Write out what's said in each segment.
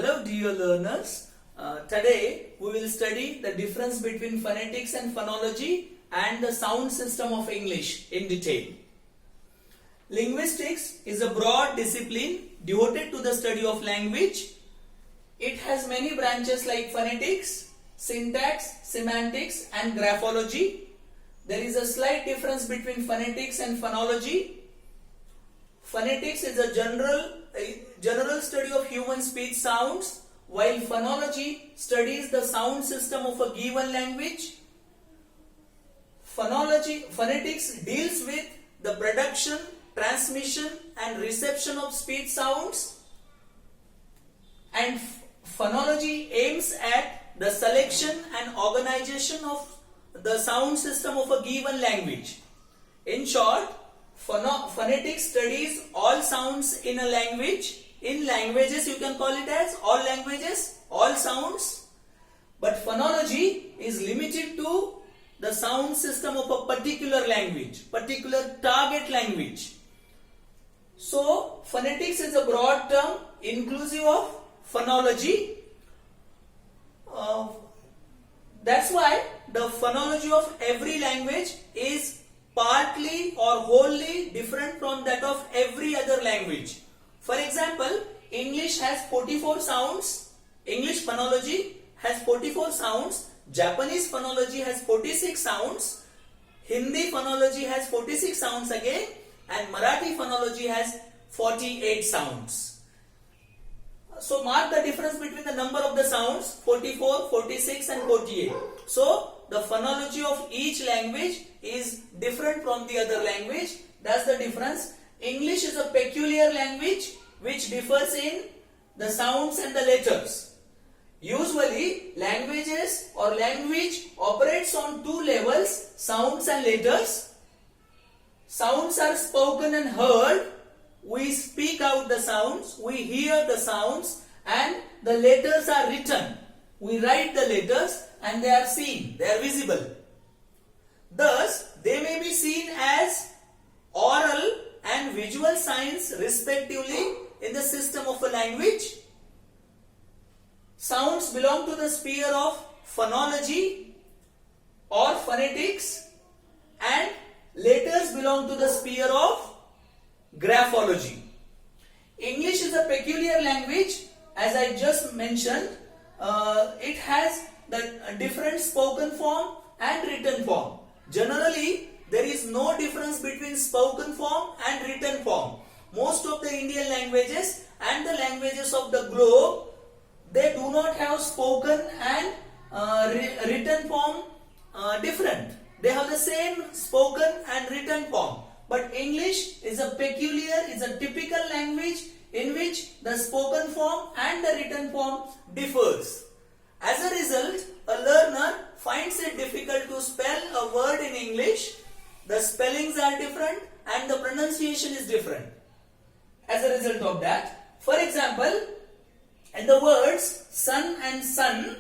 Hello dear learners, today we will study the difference between phonetics and phonology and the sound system of English in detail. Linguistics is a broad discipline devoted to the study of language. It has many branches like phonetics, syntax, semantics and graphology. There is a slight difference between phonetics and phonology. Phonetics is a general study of human speech sounds, while phonology studies the sound system of a given language. Phonetics deals with the production, transmission and reception of speech sounds, and phonology aims at the selection and organization of the sound system of a given language. In short, phonetics studies all sounds in a language. In languages you can call it as all languages, all sounds. But phonology is limited to the sound system of a particular language, particular target language. So phonetics is a broad term inclusive of phonology. That's why the phonology of every language is partly or wholly different from that of every other language. For example, English has 44 sounds. English phonology has 44 sounds. Japanese phonology has 46 sounds. Hindi phonology has 46 sounds again. And Marathi phonology has 48 sounds. So mark the difference between the number of the sounds 44, 46 and 48. So the phonology of each language is different from the other language. That's the difference. English is a peculiar language which differs in the sounds and the letters. Usually languages or language operates on two levels, sounds and letters. Sounds are spoken and heard. We speak out the sounds, we hear the sounds, and the letters are written. We write the letters and they are seen, they are visible. Thus, they may be seen as oral and visual signs respectively in the system of a language. Sounds belong to the sphere of phonology or phonetics, and letters belong to the sphere of graphology. English is a peculiar language, as I just mentioned. It has the different spoken form and written form. Generally, there is no difference between spoken form and written form. Most of the Indian languages and the languages of the globe, they do not have spoken and written form different. They have the same spoken and written form. But English is a peculiar, is a typical language in which the spoken form and the written form differs. As a result, a learner finds it difficult to spell a word in English. The spellings are different and the pronunciation is different. As a result of that, for example, in the words sun and sun,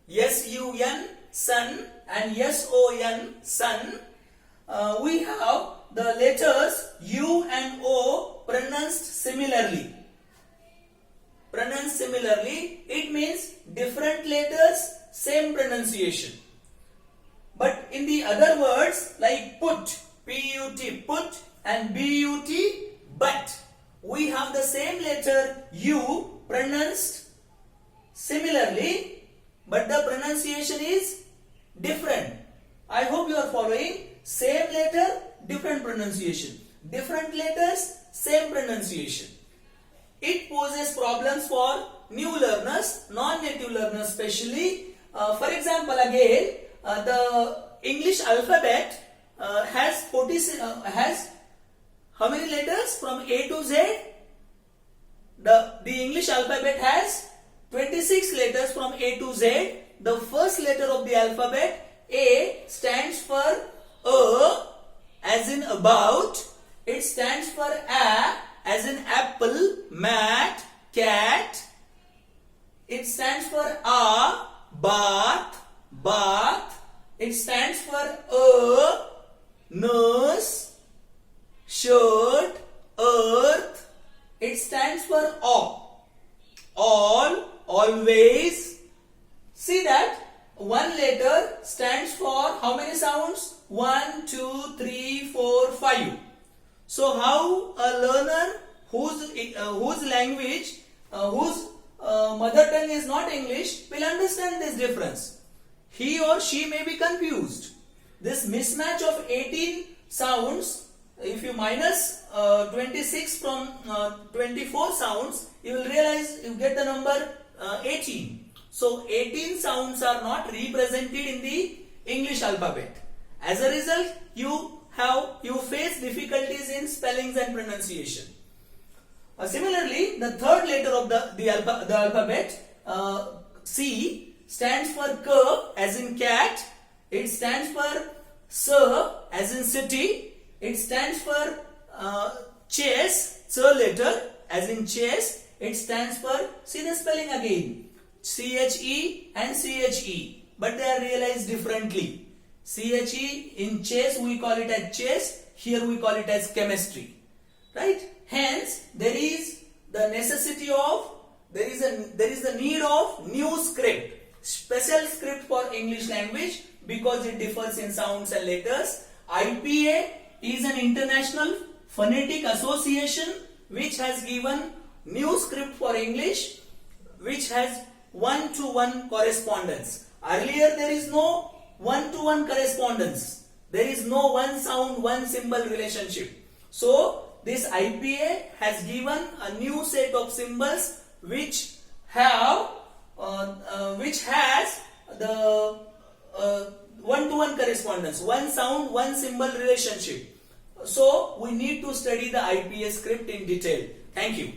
S-U-N, sun, and S-O-N, sun, we have the letters U and O pronounced similarly. It means different letters, same pronunciation. But in the other words like put, P-U-T, put, and B-U-T, but, we have the same letter U pronounced similarly, but the pronunciation is different. I hope you are following. Same letter, different pronunciation. Different letters, same pronunciation. It poses problems for new learners, non-native learners especially. For example, again, the English alphabet has how many letters from A to Z? The English alphabet has 26 letters from A to Z. The first letter of the alphabet, A, stands for A, as in about. It stands for A, as in apple, mat, cat. It stands for A, bath, bath. It stands for A, nurse, shirt, earth. It stands for all. always. See that one letter stands for how many sounds? 1, 2, 3, 4, 5. So how a learner whose language, whose mother tongue is not English will understand this difference? He or she may be confused. This mismatch of 18 sounds, if you minus 26 from 24 sounds, you will realize you get the number 18. So 18 sounds are not represented in the English alphabet. As a result, you face difficulties in spellings and pronunciation. Similarly, the third letter of the alphabet, C, stands for K as in cat. It stands for S as in city. It stands for chess, C letter as in chess. It stands for, see the spelling again, CHE and CHE, but they are realized differently. CHE in chess we call it as chess, here we call it as chemistry, right? Hence there is the necessity of, there is the need of new script, special script for English language, because it differs in sounds and letters. IPA is an international phonetic association which has given new script for English, which has one-to-one correspondence. Earlier there is no one-to-one correspondence. There is no one sound, one symbol relationship. So this IPA has given a new set of symbols which has the one-to-one correspondence, one sound, one symbol relationship. So we need to study the IPA script in detail. Thank you.